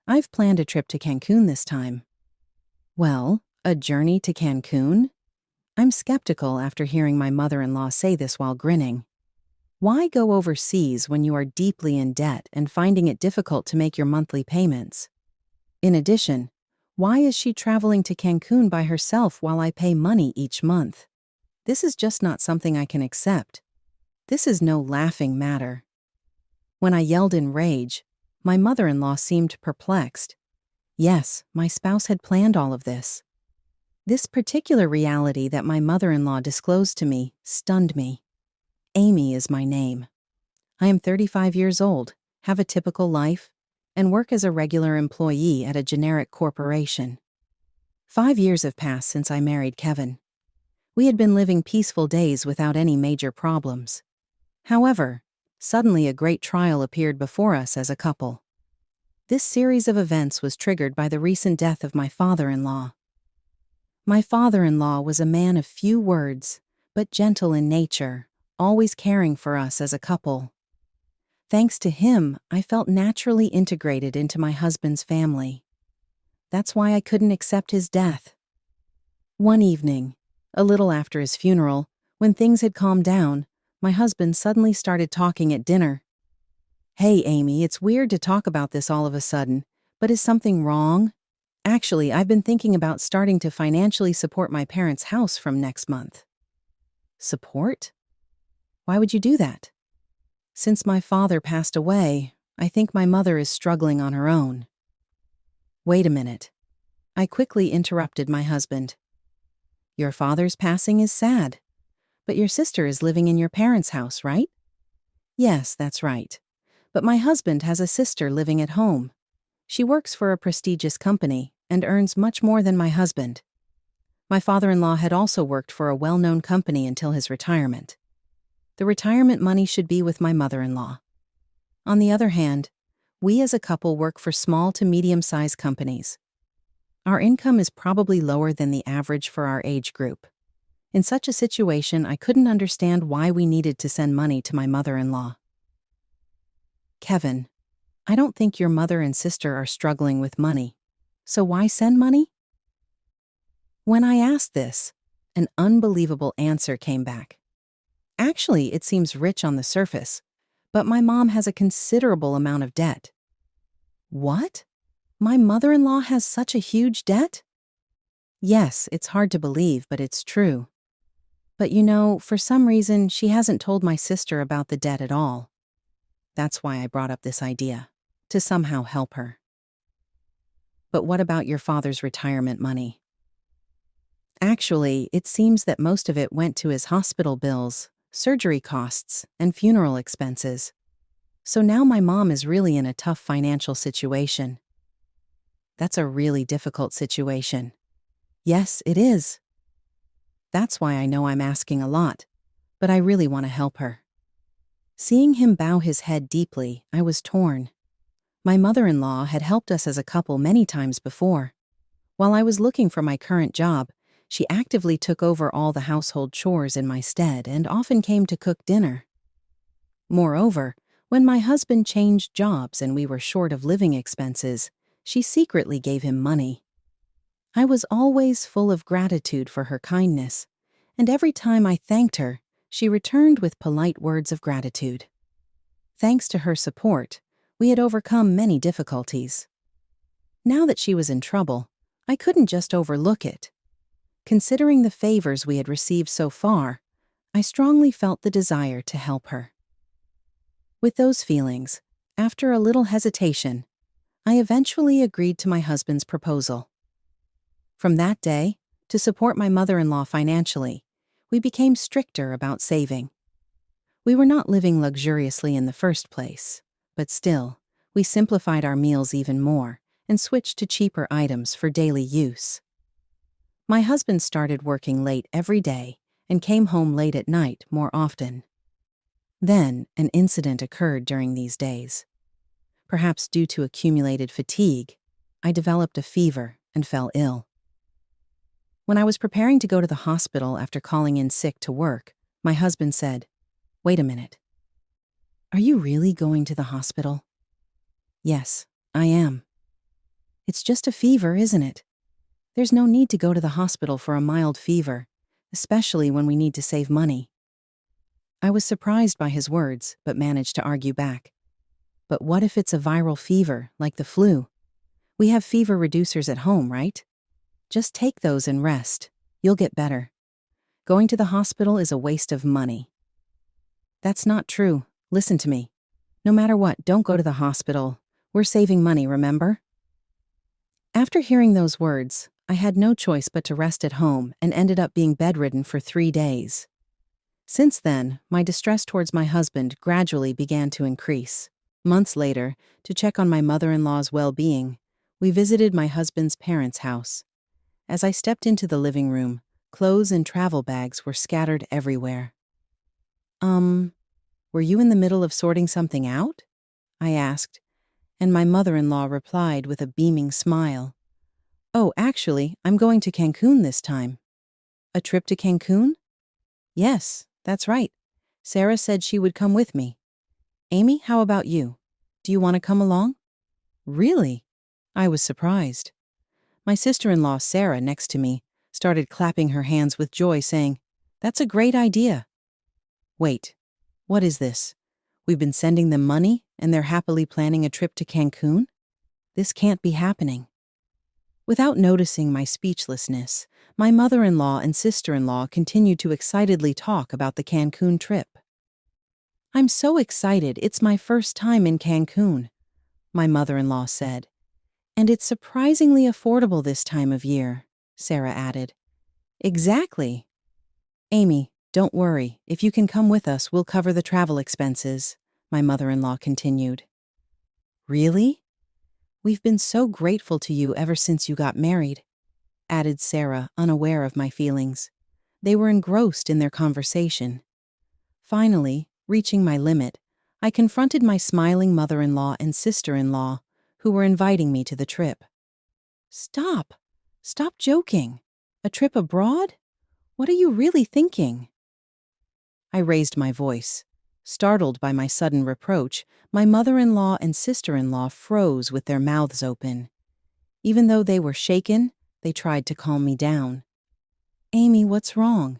I've planned a trip to Cancun this time. Well, a journey to Cancun? I'm skeptical after hearing my mother-in-law say this while grinning. Why go overseas when you are deeply in debt and finding it difficult to make your monthly payments? In addition, why is she traveling to Cancun by herself while I pay money each month? This is just not something I can accept. This is no laughing matter. When I yelled in rage, my mother-in-law seemed perplexed. Yes, my spouse had planned all of this. This particular reality that my mother-in-law disclosed to me stunned me. Amy is my name. I am 35 years old, have a typical life, and work as a regular employee at a generic corporation. 5 years have passed since I married Kevin. We had been living peaceful days without any major problems. However, suddenly a great trial appeared before us as a couple. This series of events was triggered by the recent death of my father-in-law. My father-in-law was a man of few words, but gentle in nature, always caring for us as a couple. Thanks to him, I felt naturally integrated into my husband's family. That's why I couldn't accept his death. One evening, a little after his funeral, when things had calmed down, my husband suddenly started talking at dinner. "Hey, Amy, it's weird to talk about this all of a sudden, but is something wrong? Actually, I've been thinking about starting to financially support my parents' house from next month." Support? Why would you do that? Since my father passed away, I think my mother is struggling on her own. Wait a minute. I quickly interrupted my husband. Your father's passing is sad, but your sister is living in your parents' house, right? Yes, that's right. But my husband has a sister living at home. She works for a prestigious company and earns much more than my husband. My father-in-law had also worked for a well-known company until his retirement. The retirement money should be with my mother-in-law. On the other hand, we as a couple work for small to medium-sized companies. Our income is probably lower than the average for our age group. In such a situation, I couldn't understand why we needed to send money to my mother-in-law. Kevin, I don't think your mother and sister are struggling with money. So why send money? When I asked this, an unbelievable answer came back. Actually, it seems rich on the surface, but my mom has a considerable amount of debt. What? My mother-in-law has such a huge debt? Yes, it's hard to believe, but it's true. But for some reason, she hasn't told my sister about the debt at all. That's why I brought up this idea, to somehow help her. But what about your father's retirement money? Actually, it seems that most of it went to his hospital bills, surgery costs, and funeral expenses. So now my mom is really in a tough financial situation. That's a really difficult situation. Yes, it is. That's why I know I'm asking a lot, but I really want to help her. Seeing him bow his head deeply, I was torn. My mother-in-law had helped us as a couple many times before. While I was looking for my current job, she actively took over all the household chores in my stead and often came to cook dinner. Moreover, when my husband changed jobs and we were short of living expenses, she secretly gave him money. I was always full of gratitude for her kindness, and every time I thanked her, she returned with polite words of gratitude. Thanks to her support, we had overcome many difficulties. Now that she was in trouble, I couldn't just overlook it. Considering the favors we had received so far, I strongly felt the desire to help her. With those feelings, after a little hesitation, I eventually agreed to my husband's proposal. From that day, to support my mother-in-law financially, we became stricter about saving. We were not living luxuriously in the first place, but still, we simplified our meals even more and switched to cheaper items for daily use. My husband started working late every day and came home late at night more often. Then, an incident occurred during these days. Perhaps due to accumulated fatigue, I developed a fever and fell ill. When I was preparing to go to the hospital after calling in sick to work, my husband said, "Wait a minute. Are you really going to the hospital?" "Yes, I am." It's just a fever, isn't it? There's no need to go to the hospital for a mild fever, especially when we need to save money. I was surprised by his words, but managed to argue back. But what if it's a viral fever, like the flu? We have fever reducers at home, right? Just take those and rest. You'll get better. Going to the hospital is a waste of money. That's not true. Listen to me. No matter what, don't go to the hospital. We're saving money, remember? After hearing those words, I had no choice but to rest at home and ended up being bedridden for 3 days. Since then, my distress towards my husband gradually began to increase. Months later, to check on my mother-in-law's well-being, we visited my husband's parents' house. As I stepped into the living room, clothes and travel bags were scattered everywhere. Were you in the middle of sorting something out? I asked, and my mother-in-law replied with a beaming smile. Oh, actually, I'm going to Cancun this time. A trip to Cancun? Yes, that's right. Sarah said she would come with me. Amy, how about you? Do you want to come along? Really? I was surprised. My sister-in-law, Sarah, next to me, started clapping her hands with joy, saying, That's a great idea. Wait, what is this? We've been sending them money, and they're happily planning a trip to Cancun? This can't be happening. Without noticing my speechlessness, my mother-in-law and sister-in-law continued to excitedly talk about the Cancun trip. I'm so excited, it's my first time in Cancun, my mother-in-law said. And it's surprisingly affordable this time of year, Sarah added. Exactly. Amy, don't worry. If you can come with us, we'll cover the travel expenses, my mother-in-law continued. Really? We've been so grateful to you ever since you got married, added Sarah, unaware of my feelings. They were engrossed in their conversation. Finally, reaching my limit, I confronted my smiling mother-in-law and sister-in-law, who were inviting me to the trip. Stop joking. A trip abroad? What are you really thinking? I raised my voice. Startled by my sudden reproach, my mother-in-law and sister-in-law froze with their mouths open. Even though they were shaken, they tried to calm me down. Amy, what's wrong?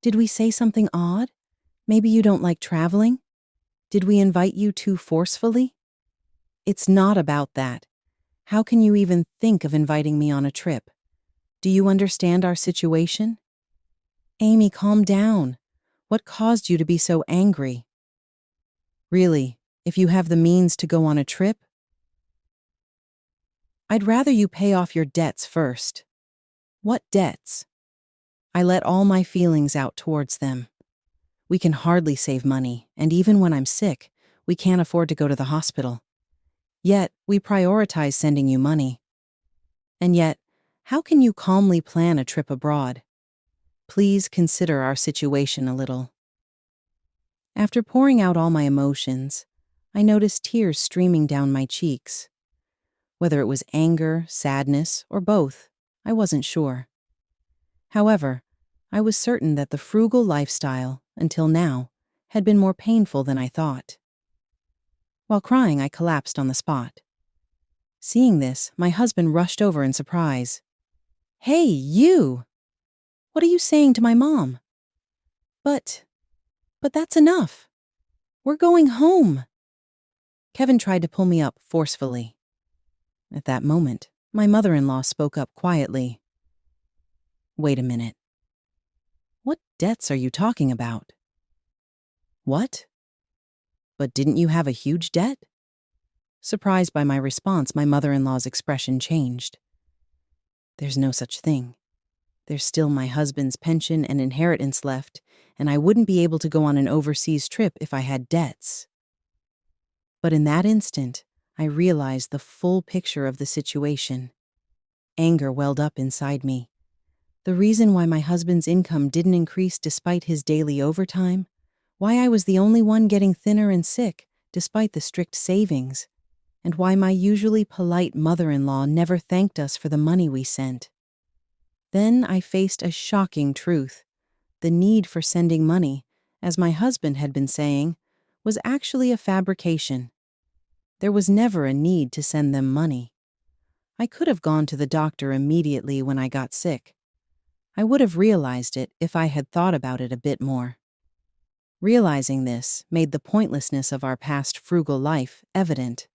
Did we say something odd? Maybe you don't like traveling? Did we invite you too forcefully? It's not about that. How can you even think of inviting me on a trip? Do you understand our situation? Amy, calm down. What caused you to be so angry? Really, if you have the means to go on a trip? I'd rather you pay off your debts first. What debts? I let all my feelings out towards them. We can hardly save money, and even when I'm sick, we can't afford to go to the hospital. Yet, we prioritize sending you money. And yet, how can you calmly plan a trip abroad? Please consider our situation a little. After pouring out all my emotions, I noticed tears streaming down my cheeks. Whether it was anger, sadness, or both, I wasn't sure. However, I was certain that the frugal lifestyle, until now, had been more painful than I thought. While crying, I collapsed on the spot. Seeing this, my husband rushed over in surprise. Hey, you! What are you saying to my mom? But that's enough. We're going home. Kevin tried to pull me up forcefully. At that moment, my mother-in-law spoke up quietly. Wait a minute. What debts are you talking about? What? But didn't you have a huge debt? Surprised by my response, my mother-in-law's expression changed. There's no such thing. There's still my husband's pension and inheritance left, and I wouldn't be able to go on an overseas trip if I had debts. But in that instant, I realized the full picture of the situation. Anger welled up inside me. The reason why my husband's income didn't increase despite his daily overtime, why I was the only one getting thinner and sick despite the strict savings, and why my usually polite mother-in-law never thanked us for the money we sent. Then I faced a shocking truth. The need for sending money, as my husband had been saying, was actually a fabrication. There was never a need to send them money. I could have gone to the doctor immediately when I got sick. I would have realized it if I had thought about it a bit more. Realizing this made the pointlessness of our past frugal life evident.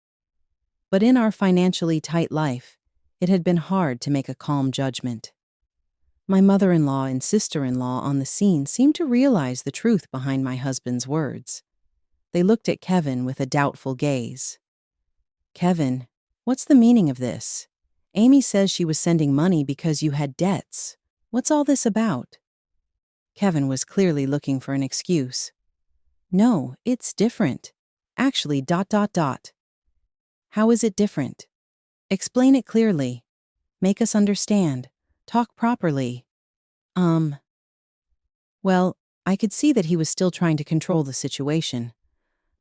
But in our financially tight life, it had been hard to make a calm judgment. My mother-in-law and sister-in-law on the scene seemed to realize the truth behind my husband's words. They looked at Kevin with a doubtful gaze. "Kevin, what's the meaning of this? Amy says she was sending money because you had debts. What's all this about?" Kevin was clearly looking for an excuse. "No, it's different. Actually, ... How is it different? Explain it clearly. Make us understand. Talk properly." Well, I could see that he was still trying to control the situation.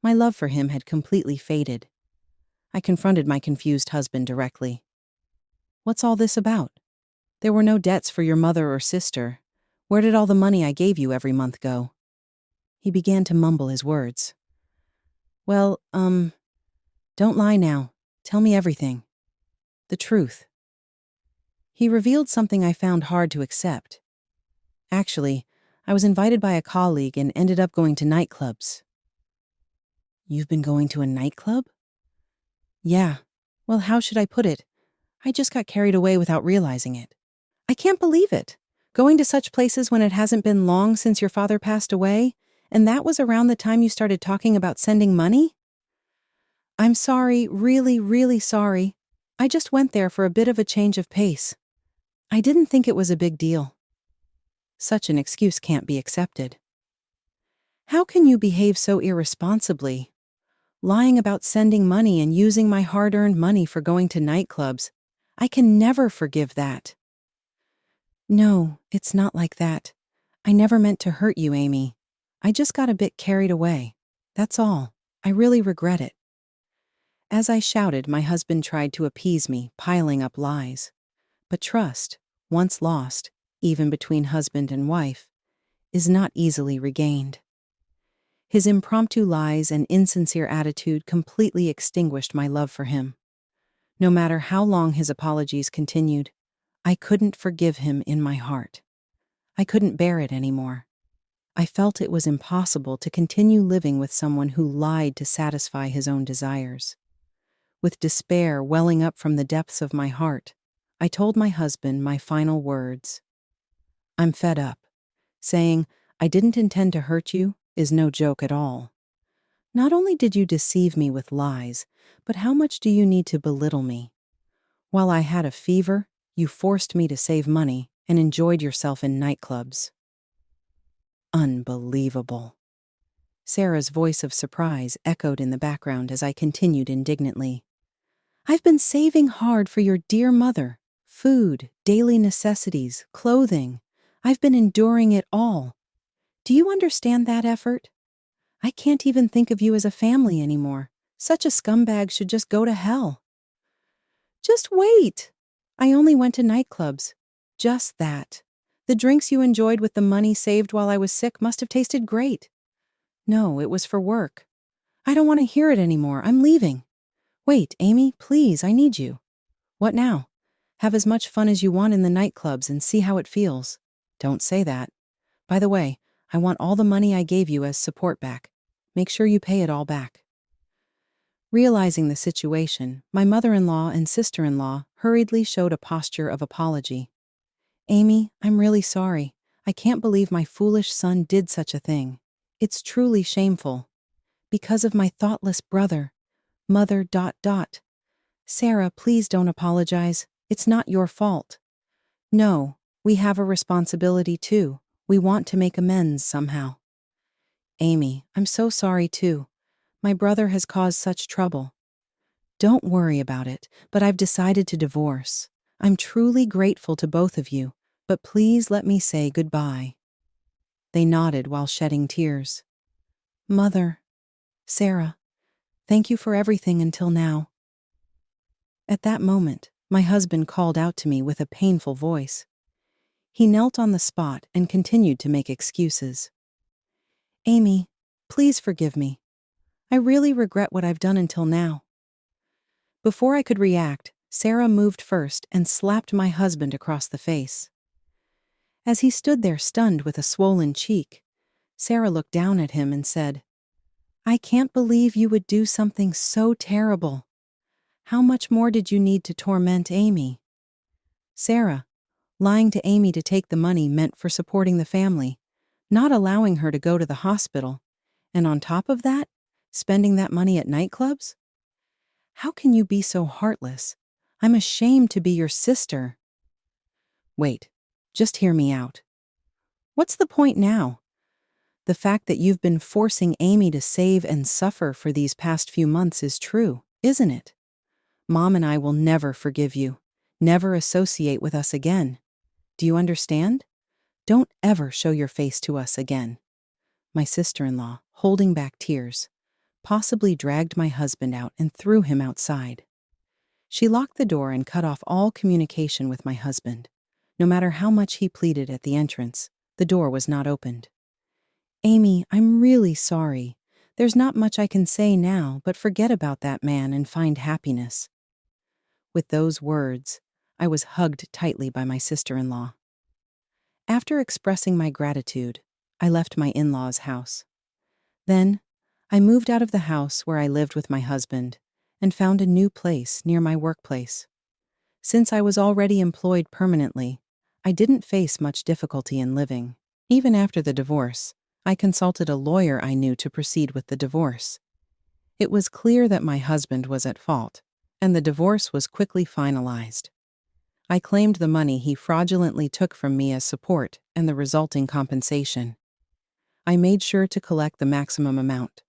My love for him had completely faded. I confronted my confused husband directly. "What's all this about? There were no debts for your mother or sister. Where did all the money I gave you every month go?" He began to mumble his words. "Well, don't lie now. Tell me everything. The truth." He revealed something I found hard to accept. Actually, I was invited by a colleague and ended up going to nightclubs. "You've been going to a nightclub?" "Yeah. Well, how should I put it? I just got carried away without realizing it. I can't believe it. Going to such places when it hasn't been long since your father passed away, and that was around the time you started talking about sending money?" "I'm sorry, really, really sorry. I just went there for a bit of a change of pace. I didn't think it was a big deal." Such an excuse can't be accepted. How can you behave so irresponsibly? Lying about sending money and using my hard-earned money for going to nightclubs. I can never forgive that. "No, it's not like that. I never meant to hurt you, Amy. I just got a bit carried away. That's all. I really regret it." As I shouted, my husband tried to appease me, piling up lies. But trust, once lost, even between husband and wife, is not easily regained. His impromptu lies and insincere attitude completely extinguished my love for him. No matter how long his apologies continued, I couldn't forgive him in my heart. I couldn't bear it anymore. I felt it was impossible to continue living with someone who lied to satisfy his own desires. With despair welling up from the depths of my heart, I told my husband my final words. "I'm fed up. Saying, 'I didn't intend to hurt you,' is no joke at all. Not only did you deceive me with lies, but how much do you need to belittle me? While I had a fever, you forced me to save money and enjoyed yourself in nightclubs." Unbelievable. Sarah's voice of surprise echoed in the background as I continued indignantly. "I've been saving hard for your dear mother. Food, daily necessities, clothing. I've been enduring it all. Do you understand that effort? I can't even think of you as a family anymore. Such a scumbag should just go to hell." "Just wait. I only went to nightclubs. Just that. The drinks you enjoyed with the money saved while I was sick must have tasted great. No, it was for work. I don't want to hear it anymore. I'm leaving. Wait, Amy, please, I need you." "What now? Have as much fun as you want in the nightclubs and see how it feels." "Don't say that. By the way, I want all the money I gave you as support back. Make sure you pay it all back." Realizing the situation, my mother-in-law and sister-in-law hurriedly showed a posture of apology. "Amy, I'm really sorry. I can't believe my foolish son did such a thing. It's truly shameful. Because of my thoughtless brother. Mother ... Sarah, please don't apologize. It's not your fault. No, we have a responsibility too. We want to make amends somehow. Amy, I'm so sorry too. My brother has caused such trouble. Don't worry about it, but I've decided to divorce. I'm truly grateful to both of you, but please let me say goodbye." They nodded while shedding tears. "Mother, Sarah, thank you for everything until now." At that moment, my husband called out to me with a painful voice. He knelt on the spot and continued to make excuses. "Amy, please forgive me. I really regret what I've done until now." Before I could react, Sarah moved first and slapped my husband across the face. As he stood there stunned with a swollen cheek, Sarah looked down at him and said, "I can't believe you would do something so terrible. How much more did you need to torment Amy?" Sarah, lying to Amy to take the money meant for supporting the family, not allowing her to go to the hospital, and on top of that, spending that money at nightclubs? How can you be so heartless? I'm ashamed to be your sister. Wait, just hear me out. What's the point now? The fact that you've been forcing Amy to save and suffer for these past few months is true, isn't it? Mom and I will never forgive you, never associate with us again. Do you understand? Don't ever show your face to us again. My sister-in-law, holding back tears, possibly dragged my husband out and threw him outside. She locked the door and cut off all communication with my husband. No matter how much he pleaded at the entrance, the door was not opened. "Amy, I'm really sorry. There's not much I can say now, but forget about that man and find happiness." With those words, I was hugged tightly by my sister-in-law. After expressing my gratitude, I left my in-laws' house. Then, I moved out of the house where I lived with my husband and found a new place near my workplace. Since I was already employed permanently, I didn't face much difficulty in living. Even after the divorce, I consulted a lawyer I knew to proceed with the divorce. It was clear that my husband was at fault, and the divorce was quickly finalized. I claimed the money he fraudulently took from me as support and the resulting compensation. I made sure to collect the maximum amount.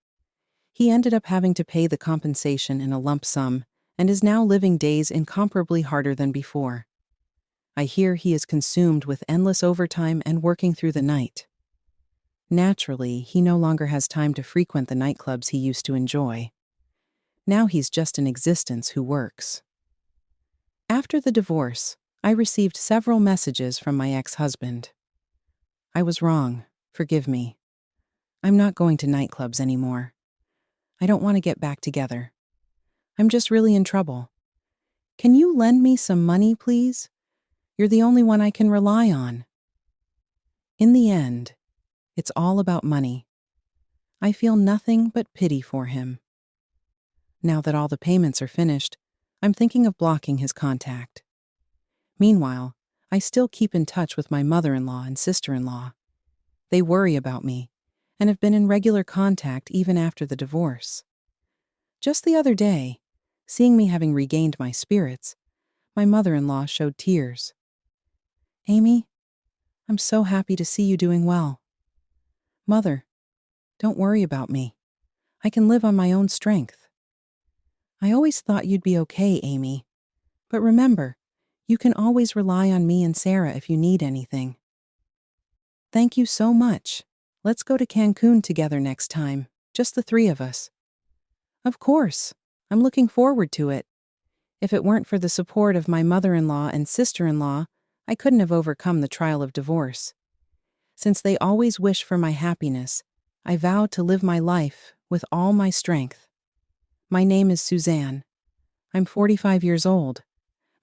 He ended up having to pay the compensation in a lump sum and is now living days incomparably harder than before. I hear he is consumed with endless overtime and working through the night. Naturally, he no longer has time to frequent the nightclubs he used to enjoy. Now he's just an existence who works. After the divorce, I received several messages from my ex-husband. "I was wrong. Forgive me. I'm not going to nightclubs anymore. I don't want to get back together. I'm just really in trouble. Can you lend me some money, please? You're the only one I can rely on." In the end, it's all about money. I feel nothing but pity for him. Now that all the payments are finished, I'm thinking of blocking his contact. Meanwhile, I still keep in touch with my mother-in-law and sister-in-law. They worry about me and have been in regular contact even after the divorce. Just the other day, seeing me having regained my spirits, my mother-in-law showed tears. "Amy, I'm so happy to see you doing well. Mother, don't worry about me. I can live on my own strength. I always thought you'd be okay, Amy. But remember, you can always rely on me and Sarah if you need anything. Thank you so much. Let's go to Cancun together next time, just the three of us." "Of course. I'm looking forward to it. If it weren't for the support of my mother-in-law and sister-in-law, I couldn't have overcome the trial of divorce. Since they always wish for my happiness, I vow to live my life with all my strength. My name is Suzanne. I'm 45 years old.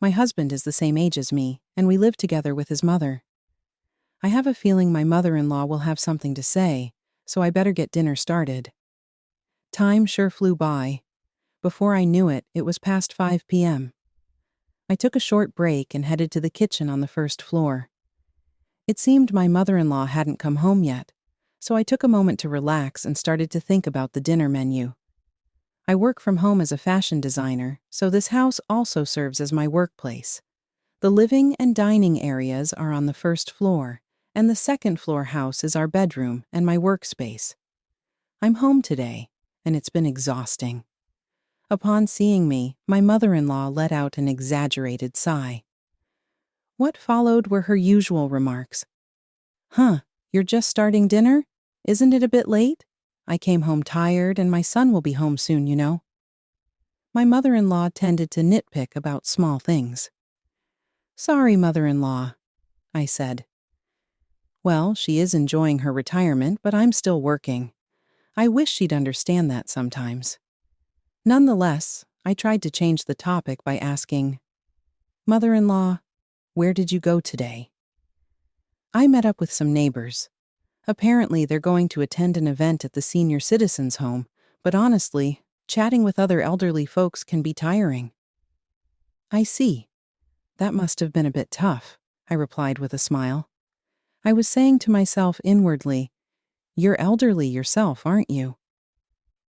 My husband is the same age as me, and we live together with his mother. I have a feeling my mother-in-law will have something to say, so I better get dinner started." Time sure flew by. Before I knew it, it was past 5 p.m. I took a short break and headed to the kitchen on the first floor. It seemed my mother-in-law hadn't come home yet, so I took a moment to relax and started to think about the dinner menu. I work from home as a fashion designer, so this house also serves as my workplace. The living and dining areas are on the first floor, and the second floor house is our bedroom and my workspace. I'm home today, and it's been exhausting. Upon seeing me, my mother-in-law let out an exaggerated sigh. What followed were her usual remarks. "Huh, you're just starting dinner? Isn't it a bit late? I came home tired and my son will be home soon, you know." My mother-in-law tended to nitpick about small things. "Sorry, mother-in-law," I said. Well, she is enjoying her retirement, but I'm still working. I wish she'd understand that sometimes. Nonetheless, I tried to change the topic by asking, "Mother-in-law, where did you go today?" "I met up with some neighbors. Apparently, they're going to attend an event at the senior citizens' home, but honestly, chatting with other elderly folks can be tiring." "I see. That must have been a bit tough," I replied with a smile. I was saying to myself inwardly, "You're elderly yourself, aren't you?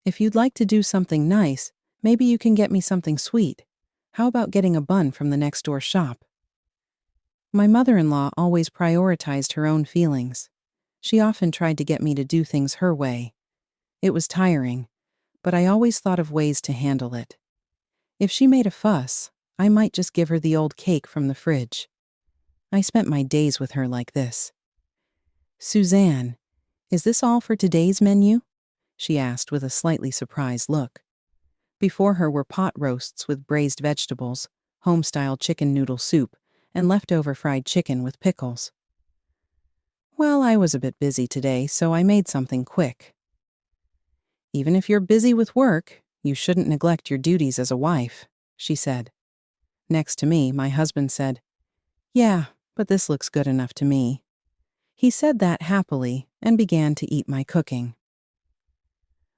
If you'd like to do something nice, maybe you can get me something sweet. How about getting a bun from the next door shop?" My mother-in-law always prioritized her own feelings. She often tried to get me to do things her way. It was tiring, but I always thought of ways to handle it. If she made a fuss, I might just give her the old cake from the fridge. I spent my days with her like this. "Suzanne, is this all for today's menu?" she asked with a slightly surprised look. Before her were pot roasts with braised vegetables, home-style chicken noodle soup, and leftover fried chicken with pickles. "Well, I was a bit busy today, so I made something quick." "Even if you're busy with work, you shouldn't neglect your duties as a wife," she said. Next to me, my husband said, "Yeah, but this looks good enough to me." He said that happily and began to eat my cooking.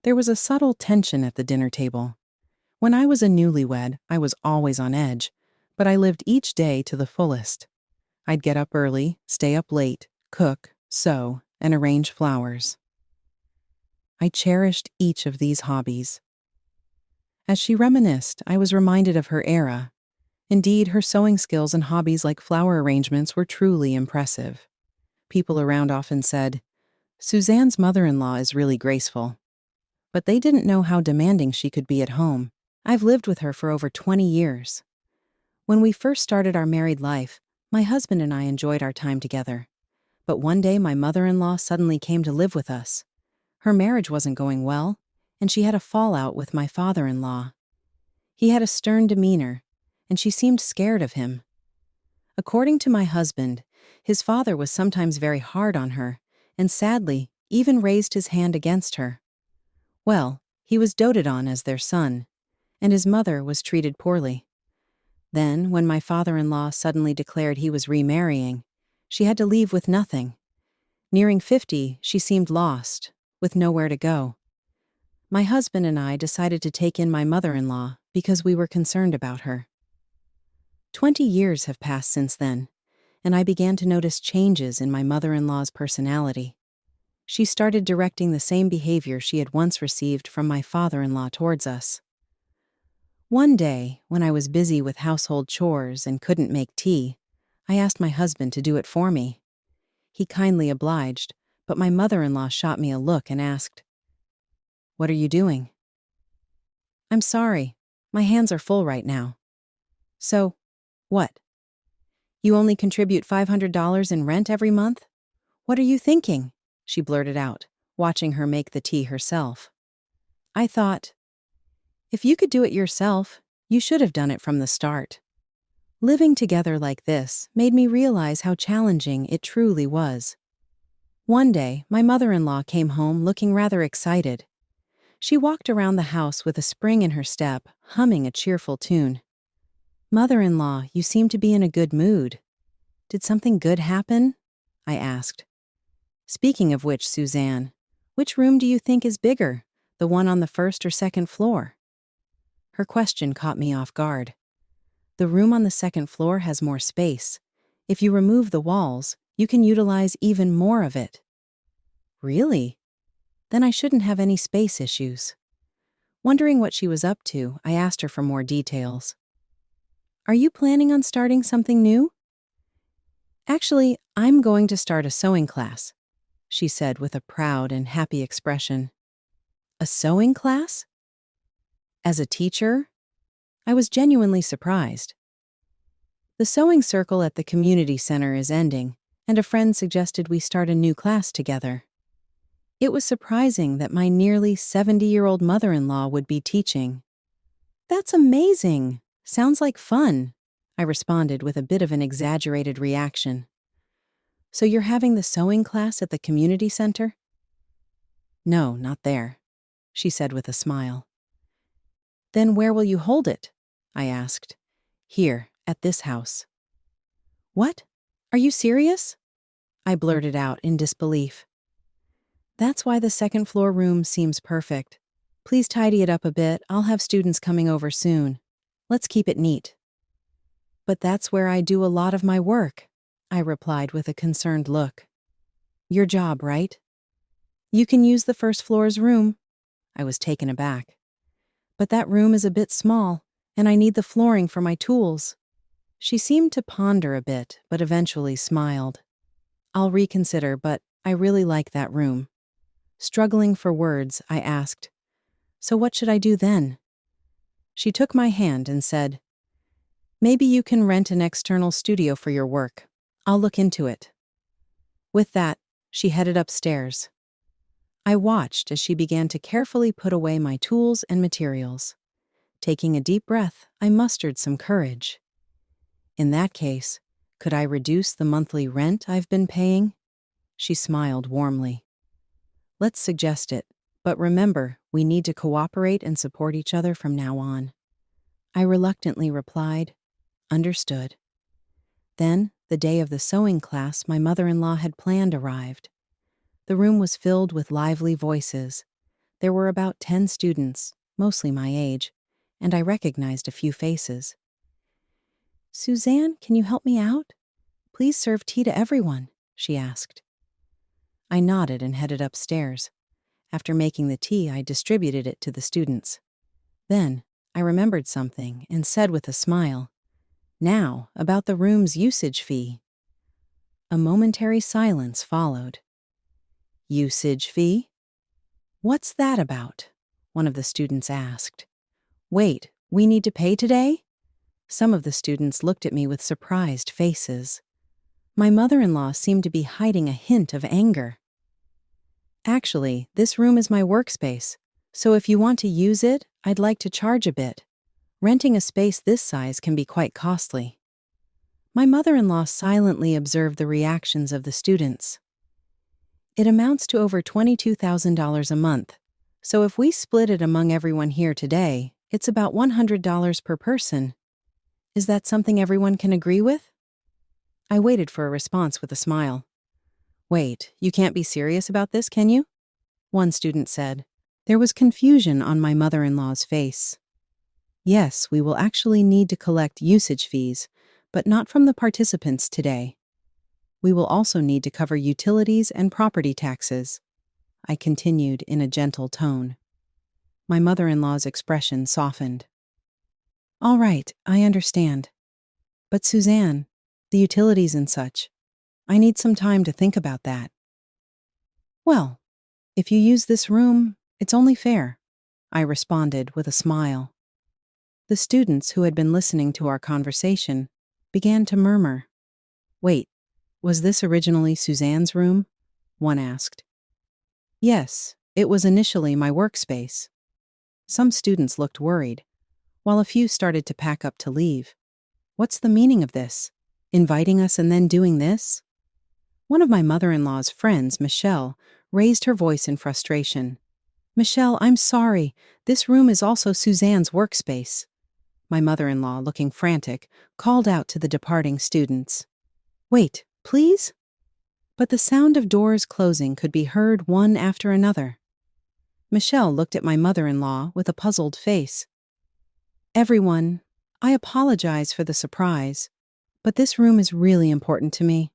There was a subtle tension at the dinner table. When I was a newlywed, I was always on edge, but I lived each day to the fullest. I'd get up early, stay up late, cook, sew, and arrange flowers. I cherished each of these hobbies. As she reminisced, I was reminded of her era. Indeed, her sewing skills and hobbies like flower arrangements were truly impressive. People around often said, "Suzanne's mother-in-law is really graceful." But they didn't know how demanding she could be at home. I've lived with her for over 20 years. When we first started our married life, my husband and I enjoyed our time together. But one day my mother-in-law suddenly came to live with us. Her marriage wasn't going well, and she had a fallout with my father-in-law. He had a stern demeanor, and she seemed scared of him. According to my husband, his father was sometimes very hard on her, and sadly, even raised his hand against her. Well, he was doted on as their son, and his mother was treated poorly. Then, when my father-in-law suddenly declared he was remarrying, she had to leave with nothing. Nearing 50, she seemed lost, with nowhere to go. My husband and I decided to take in my mother-in-law because we were concerned about her. 20 years have passed since then, and I began to notice changes in my mother-in-law's personality. She started directing the same behavior she had once received from my father-in-law towards us. One day, when I was busy with household chores and couldn't make tea, I asked my husband to do it for me. He kindly obliged, but my mother-in-law shot me a look and asked, "What are you doing?" "I'm sorry, my hands are full right now." "So, what? You only contribute $500 in rent every month? What are you thinking?" she blurted out, watching her make the tea herself. I thought, if you could do it yourself, you should have done it from the start. Living together like this made me realize how challenging it truly was. One day, my mother-in-law came home looking rather excited. She walked around the house with a spring in her step, humming a cheerful tune. "Mother-in-law, you seem to be in a good mood. Did something good happen?" I asked. "Speaking of which, Suzanne, which room do you think is bigger, the one on the first or second floor?" Her question caught me off guard. "The room on the second floor has more space. If you remove the walls, you can utilize even more of it." "Really? Then I shouldn't have any space issues." Wondering what she was up to, I asked her for more details. "Are you planning on starting something new?" "Actually, I'm going to start a sewing class," she said with a proud and happy expression. "A sewing class? As a teacher?" I was genuinely surprised. "The sewing circle at the community center is ending, and a friend suggested we start a new class together." It was surprising that my nearly 70-year-old mother-in-law would be teaching. "That's amazing! Sounds like fun," I responded with a bit of an exaggerated reaction. "So you're having the sewing class at the community center?" "No, not there," she said with a smile. "Then where will you hold it?" I asked. "Here, at this house. What? Are you serious? I blurted out in disbelief. That's why the second floor room seems perfect. Please tidy it up a bit. I'll have students coming over soon. Let's keep it neat. But that's where I do a lot of my work, I replied with a concerned look. Your job, right? You can use the first floor's room. I was taken aback. But that room is a bit small, and I need the flooring for my tools. She seemed to ponder a bit, but eventually smiled. I'll reconsider, but I really like that room. Struggling for words, I asked, So what should I do then? She took my hand and said, Maybe you can rent an external studio for your work. I'll look into it. With that, she headed upstairs. I watched as she began to carefully put away my tools and materials. Taking a deep breath, I mustered some courage. In that case, could I reduce the monthly rent I've been paying? She smiled warmly. Let's suggest it, but remember, we need to cooperate and support each other from now on. I reluctantly replied, Understood. Then, the day of the sewing class my mother-in-law had planned arrived. The room was filled with lively voices. There were about 10 students, mostly my age, and I recognized a few faces. Suzanne, can you help me out? Please serve tea to everyone, she asked. I nodded and headed upstairs. After making the tea, I distributed it to the students. Then, I remembered something and said with a smile, Now, about the room's usage fee. A momentary silence followed. Usage fee? What's that about? One of the students asked. Wait, we need to pay today? Some of the students looked at me with surprised faces. My mother-in-law seemed to be hiding a hint of anger. Actually, this room is my workspace, so if you want to use it, I'd like to charge a bit. Renting a space this size can be quite costly. My mother-in-law silently observed the reactions of the students. It amounts to over $22,000 a month, so if we split it among everyone here today, it's about $100 per person. Is that something everyone can agree with? I waited for a response with a smile. Wait, you can't be serious about this, can you? One student said. There was confusion on my mother-in-law's face. Yes, we will actually need to collect usage fees, but not from the participants today. We will also need to cover utilities and property taxes, I continued in a gentle tone. My mother-in-law's expression softened. All right, I understand. But Suzanne, the utilities and such, I need some time to think about that. Well, if you use this room, it's only fair, I responded with a smile. The students who had been listening to our conversation began to murmur. Wait, was this originally Suzanne's room? One asked. Yes, it was initially my workspace. Some students looked worried, while a few started to pack up to leave. What's the meaning of this? Inviting us and then doing this? One of my mother-in-law's friends, Michelle, raised her voice in frustration. Michelle, I'm sorry. This room is also Suzanne's workspace. My mother-in-law, looking frantic, called out to the departing students. Wait, please? But the sound of doors closing could be heard one after another. Michelle looked at my mother-in-law with a puzzled face. Everyone, I apologize for the surprise, but this room is really important to me.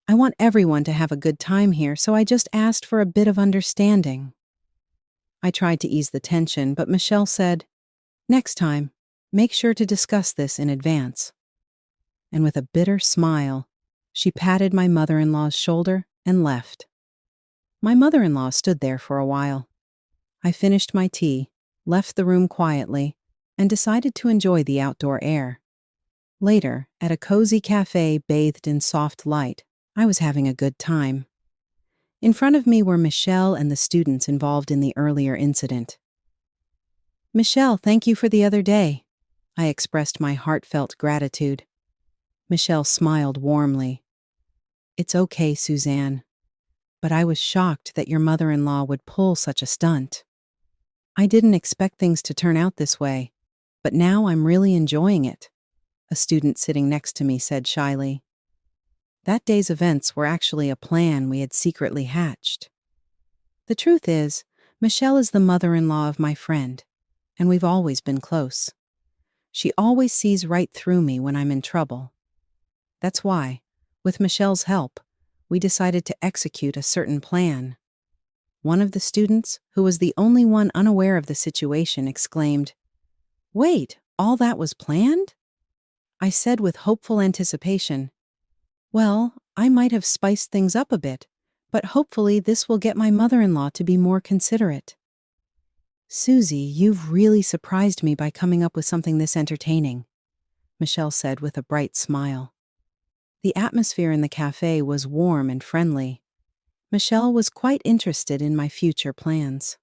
I want everyone to have a good time here, so I just asked for a bit of understanding. I tried to ease the tension, but Michelle said, Next time, make sure to discuss this in advance. And with a bitter smile, she patted my mother-in-law's shoulder and left. My mother-in-law stood there for a while. I finished my tea, left the room quietly, and decided to enjoy the outdoor air. Later, at a cozy cafe bathed in soft light, I was having a good time. In front of me were Michelle and the students involved in the earlier incident. Michelle, thank you for the other day. I expressed my heartfelt gratitude. Michelle smiled warmly. It's okay, Suzanne. But I was shocked that your mother-in-law would pull such a stunt. I didn't expect things to turn out this way, but now I'm really enjoying it. a student sitting next to me said shyly. That day's events were actually a plan we had secretly hatched. The truth is, Michelle is the mother-in-law of my friend, and we've always been close. She always sees right through me when I'm in trouble. That's why, with Michelle's help, we decided to execute a certain plan. One of the students, who was the only one unaware of the situation, exclaimed, "Wait, all that was planned?" I said with hopeful anticipation, "Well, I might have spiced things up a bit, but hopefully this will get my mother-in-law to be more considerate." "Susie, you've really surprised me by coming up with something this entertaining," Michelle said with a bright smile. The atmosphere in the cafe was warm and friendly. Michelle was quite interested in my future plans.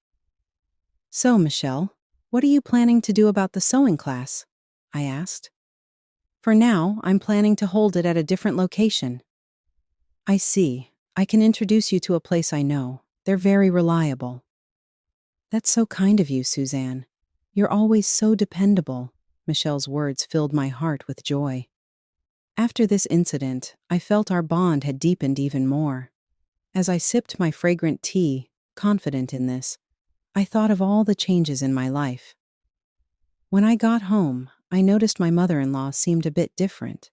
"So, Michelle, what are you planning to do about the sewing class?" I asked. "For now, I'm planning to hold it at a different location." "I see. I can introduce you to a place I know. They're very reliable." "That's so kind of you, Suzanne. You're always so dependable." Michelle's words filled my heart with joy. After this incident, I felt our bond had deepened even more. As I sipped my fragrant tea, confident in this, I thought of all the changes in my life. When I got home, I noticed my mother-in-law seemed a bit different.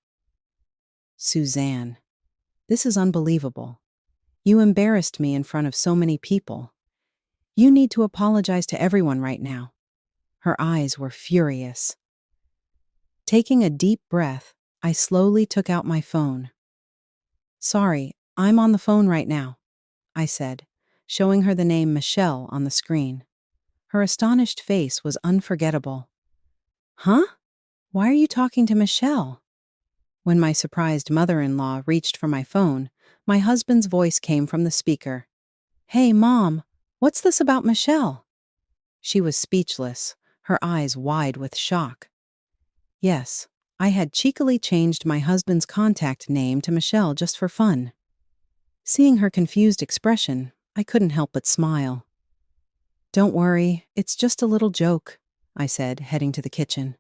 "Suzanne, this is unbelievable. You embarrassed me in front of so many people. You need to apologize to everyone right now." Her eyes were furious. Taking a deep breath, I slowly took out my phone. "Sorry, I'm on the phone right now," I said, showing her the name Michelle on the screen. Her astonished face was unforgettable. "Huh? Why are you talking to Michelle?" When my surprised mother-in-law reached for my phone, my husband's voice came from the speaker. "Hey, Mom, what's this about Michelle?" She was speechless, her eyes wide with shock. Yes, I had cheekily changed my husband's contact name to Michelle just for fun. Seeing her confused expression, I couldn't help but smile. "Don't worry, it's just a little joke," I said, heading to the kitchen.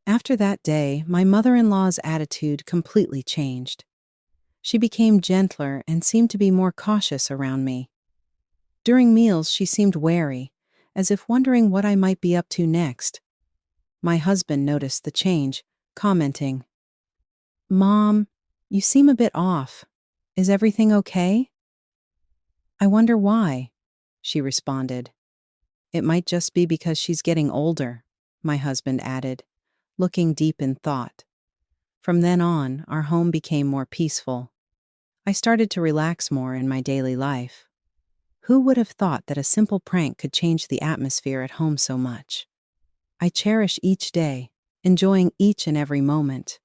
After that day, my mother-in-law's attitude completely changed. She became gentler and seemed to be more cautious around me. During meals, she seemed wary, as if wondering what I might be up to next. My husband noticed the change, commenting, "Mom, you seem a bit off. Is everything okay?" "I wonder why," she responded. "It might just be because she's getting older," my husband added, looking deep in thought. From then on, our home became more peaceful. I started to relax more in my daily life. Who would have thought that a simple prank could change the atmosphere at home so much? I cherish each day, enjoying each and every moment.